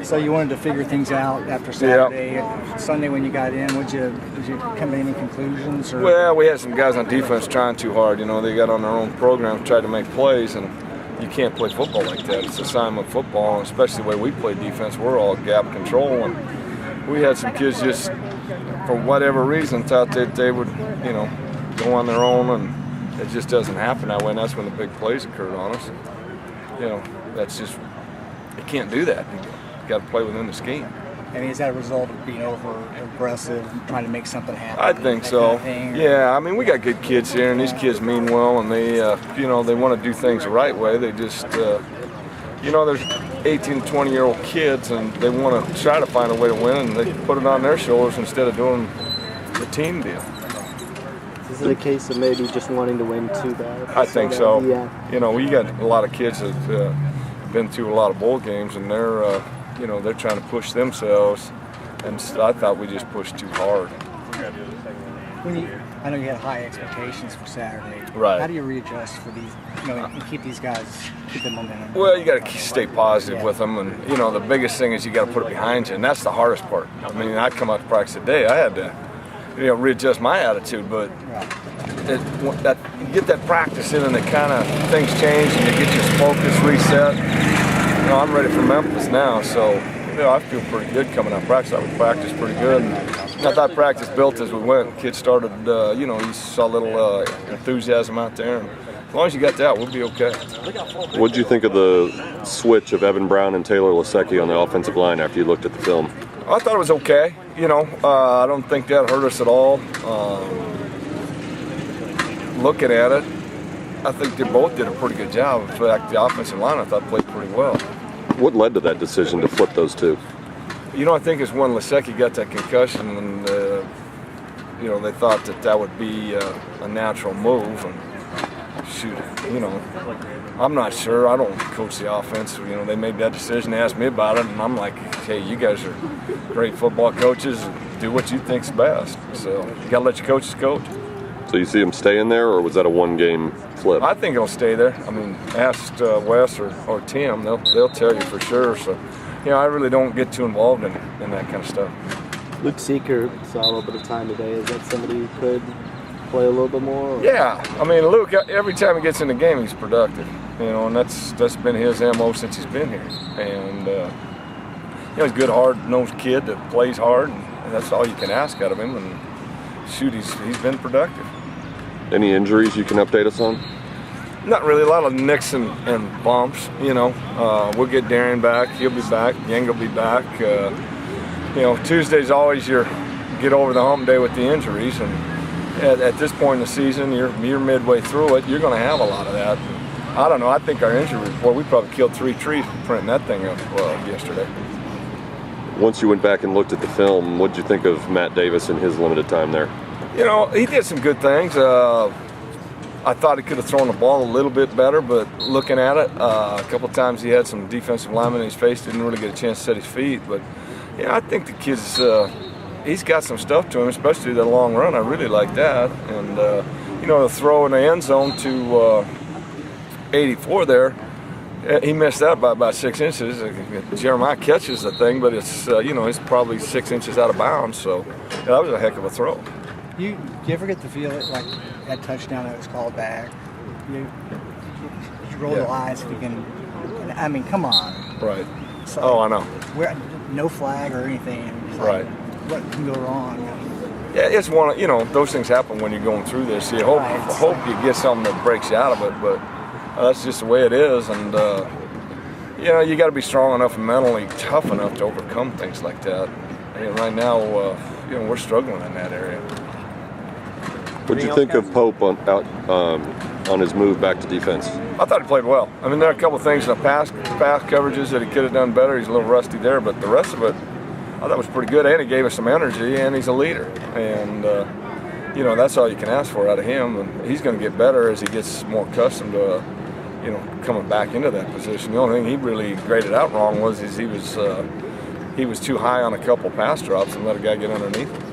So you wanted to figure things out after Saturday. Yeah. Sunday when you got in, did you come to any conclusions? Or? Well, we had some guys on defense trying too hard. You know, they got on their own program, tried to make plays, and you can't play football like that. It's assignment football, and especially the way we play defense. We're all gap control, and we had some kids just, for whatever reason, thought that they would, you know, go on their own, and it just doesn't happen that way, and that's when the big plays occurred on us. You know, that's just, you can't do that. You got to play within the scheme. I mean, is that a result of being over aggressive, trying to make something happen? I think so. Kind of yeah, I mean, we got good kids here, and these kids mean well, and they, you know, they want to do things the right way. They just, you know, there's 18 to 20-year-old kids, and they want to try to find a way to win, and they put it on their shoulders instead of doing the team deal. Is it a case of maybe just wanting to win too bad? I think so. Yeah. You know, we got a lot of kids that have been through a lot of bowl games, and they're, you know, they're trying to push themselves, and I thought we just pushed too hard. I know you had high expectations for Saturday. Right. How do you readjust for these, you know, and keep these guys, keep the momentum? Well, you got to stay positive with them, and you know, the biggest thing is you got to put it behind you, and that's the hardest part. I mean, I come out to practice today, I had to, you know, readjust my attitude, but you get that practice in, and it kind of things change, and you get your focus reset. You know, I'm ready for Memphis now, so you know, I feel pretty good coming out of practice. I would practice pretty good. And I thought practice built as we went. Kids started, you know, you saw a little enthusiasm out there. And as long as you got that, we'll be okay. What did you think of the switch of Evan Brown and Taylor Lasecki on the offensive line after you looked at the film? I thought it was okay. You know, I don't think that hurt us at all. Looking at it, I think they both did a pretty good job. In fact, the offensive line I thought played pretty well. What led to that decision to flip those two? You know, I think it's when Lasecki got that concussion, and you know, they thought that would be a natural move. And shoot, you know, I'm not sure. I don't coach the offense. You know, they made that decision. They asked me about it, and I'm like, hey, you guys are great football coaches. Do what you think's best. So you got to let your coaches coach. So you see him staying there, or was that a one-game flip? I think he'll stay there. I mean, ask Wes or Tim; they'll tell you for sure. So, you know, I really don't get too involved in that kind of stuff. Luke Seeker saw a little bit of time today. Is that somebody who could play a little bit more? Or? Yeah, I mean, Luke, every time he gets in the game, he's productive. You know, and that's been his MO since he's been here. And you know, he's a good, hard-nosed kid that plays hard, and that's all you can ask out of him. And shoot, he's been productive. Any injuries you can update us on? Not really. A lot of nicks and bumps, you know. We'll get Darian back. He'll be back. Yang will be back. You know, Tuesday's always your get over the hump day with the injuries. And at this point in the season, you're midway through it, you're going to have a lot of that. I don't know. I think our injury report, we probably killed 3 trees printing that thing up yesterday. Once you went back and looked at the film, what did you think of Matt Davis and his limited time there? You know, he did some good things. I thought he could have thrown the ball a little bit better, but looking at it, a couple of times he had some defensive linemen in his face, didn't really get a chance to set his feet. But, yeah, I think the kid's, he's got some stuff to him, especially the long run. I really like that. And, you know, the throw in the end zone to 84 there, he missed that by about 6 inches. Jeremiah catches the thing, but it's, you know, it's probably 6 inches out of bounds. So yeah, that was a heck of a throw. Do you ever get the feeling like that touchdown that was called back? You roll the eyes if you can. I mean, come on. Right. So, oh, I know. No flag or anything. Right. What can go wrong? Yeah, it's one. You know, those things happen when you're going through this. You hope you get something that breaks you out of it, but that's just the way it is. And you know, you got to be strong enough and mentally tough enough to overcome things like that. And right now, you know, we're struggling in that area. What did you think of Pope on his move back to defense? I thought he played well. I mean, there are a couple of things in the pass coverages that he could have done better. He's a little rusty there, but the rest of it, I thought was pretty good. And he gave us some energy, and he's a leader. And you know, that's all you can ask for out of him. And he's going to get better as he gets more accustomed to, you know, coming back into that position. The only thing he really graded out wrong was he was too high on a couple pass drops and let a guy get underneath him.